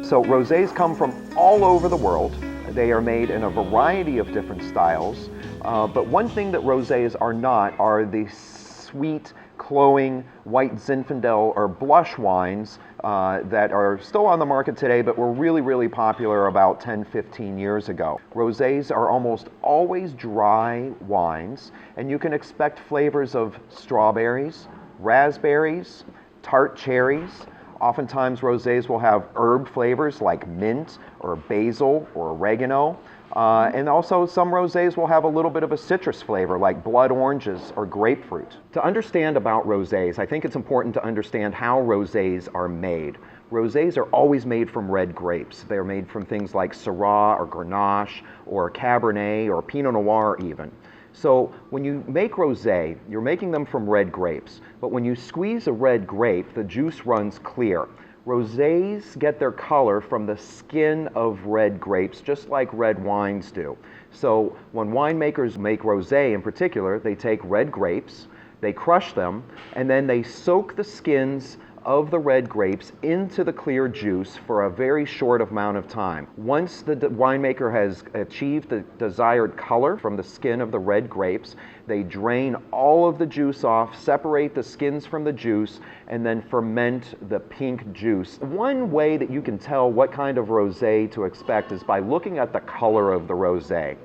So rosés come from all over the world. They are made in a variety of different styles. But one thing that rosés are not are the sweet, cloying, white zinfandel or blush wines that are still on the market today, but were really, really popular about 10, 15 years ago. Rosés are almost always dry wines, and you can expect flavors of strawberries, raspberries, tart cherries. Oftentimes rosés will have herb flavors like mint or basil or oregano. And also some rosés will have a little bit of a citrus flavor like blood oranges or grapefruit. To understand about rosés, I think it's important to understand how rosés are made. Rosés are always made from red grapes. They're made from things like Syrah or Grenache or Cabernet or Pinot Noir even. So when you make rosé, you're making them from red grapes. But when you squeeze a red grape, the juice runs clear. Rosés get their color from the skin of red grapes, just like red wines do. So when winemakers make rosé in particular, they take red grapes, they crush them, and then they soak the skins of the red grapes into the clear juice for a very short amount of time. Once the winemaker has achieved the desired color from the skin of the red grapes, they drain all of the juice off, separate the skins from the juice, and then ferment the pink juice. One way that you can tell what kind of rosé to expect is by looking at the color of the rosé.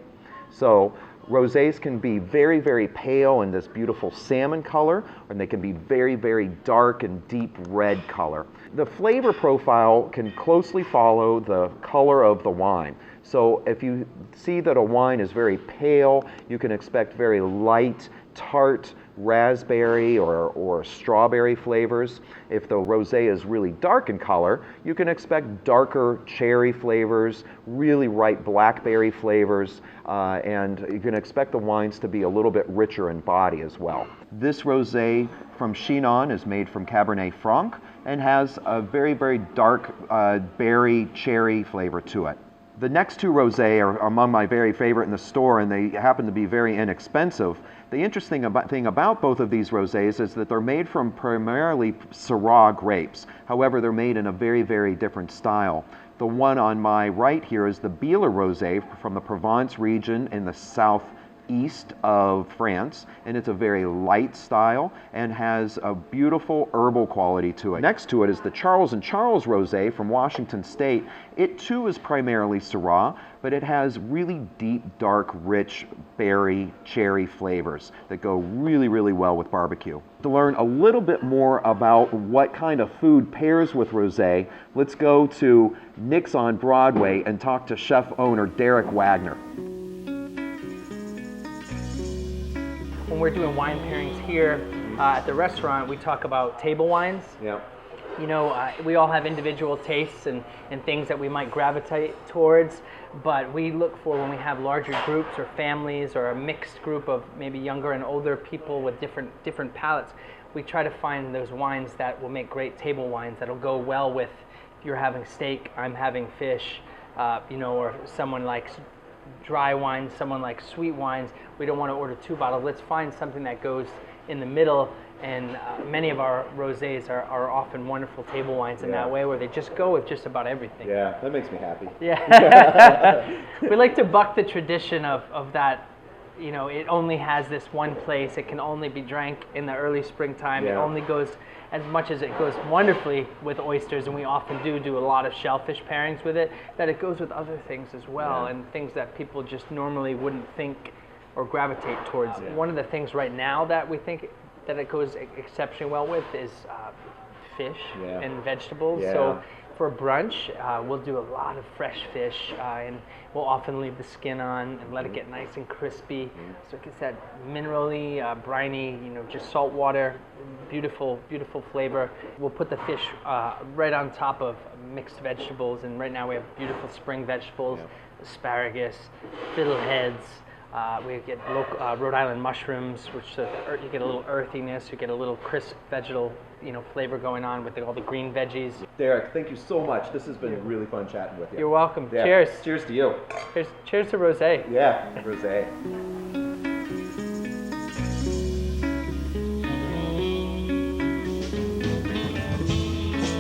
So rosés can be very, very pale in this beautiful salmon color, and they can be very, very dark and deep red color. The flavor profile can closely follow the color of the wine. So if you see that a wine is very pale, you can expect very light, tart, raspberry or strawberry flavors. If the rosé is really dark in color, you can expect darker cherry flavors, really ripe blackberry flavors, and you can expect the wines to be a little bit richer in body as well. This rosé from Chinon is made from Cabernet Franc and has a very, very dark berry cherry flavor to it. The next two rosé are among my very favorite in the store, and they happen to be very inexpensive. The interesting thing about both of these rosés is that they're made from primarily Syrah grapes. However, they're made in a very, very different style. The one on my right here is the Bieler Rosé from the Provence region in the southeast of France, and it's a very light style and has a beautiful herbal quality to it. Next to it is the Charles & Charles Rosé from Washington State. It too is primarily Syrah, but it has really deep, dark, rich berry, cherry flavors that go really, really well with barbecue. To learn a little bit more about what kind of food pairs with rosé, let's go to Nick's on Broadway and talk to chef owner Derek Wagner. When we're doing wine pairings here at the restaurant, we talk about table wines. Yeah. You know, we all have individual tastes and things that we might gravitate towards, but we look for when we have larger groups or families or a mixed group of maybe younger and older people with different palates, we try to find those wines that will make great table wines that'll go well with if you're having steak, I'm having fish, you know, or someone likes dry wines, someone likes sweet wines. We don't want to order 2 bottles. Let's find something that goes in the middle, and many of our rosés are often wonderful table wines in that way, where they just go with just about everything. Yeah, that makes me happy. Yeah. We like to buck the tradition of that, you know, it only has this one place, it can only be drank in the early springtime, it only goes, as much as it goes wonderfully with oysters, and we often do a lot of shellfish pairings with it, that it goes with other things as well, and things that people just normally wouldn't think or gravitate towards. One of the things right now that we think that it goes exceptionally well with is fish and vegetables. So for brunch, we'll do a lot of fresh fish, and we'll often leave the skin on and let it get nice and crispy. So it gets that minerally, briny, you know, just salt water, beautiful, beautiful flavor. We'll put the fish right on top of mixed vegetables, and right now we have beautiful spring vegetables, asparagus, fiddleheads. We get local, Rhode Island mushrooms, which you get a little earthiness, you get a little crisp vegetal, you know, flavor going on with all the green veggies. Derek, thank you so much. This has been really fun chatting with you. You're welcome. Cheers. Cheers to you. Cheers to rosé. Yeah, rosé.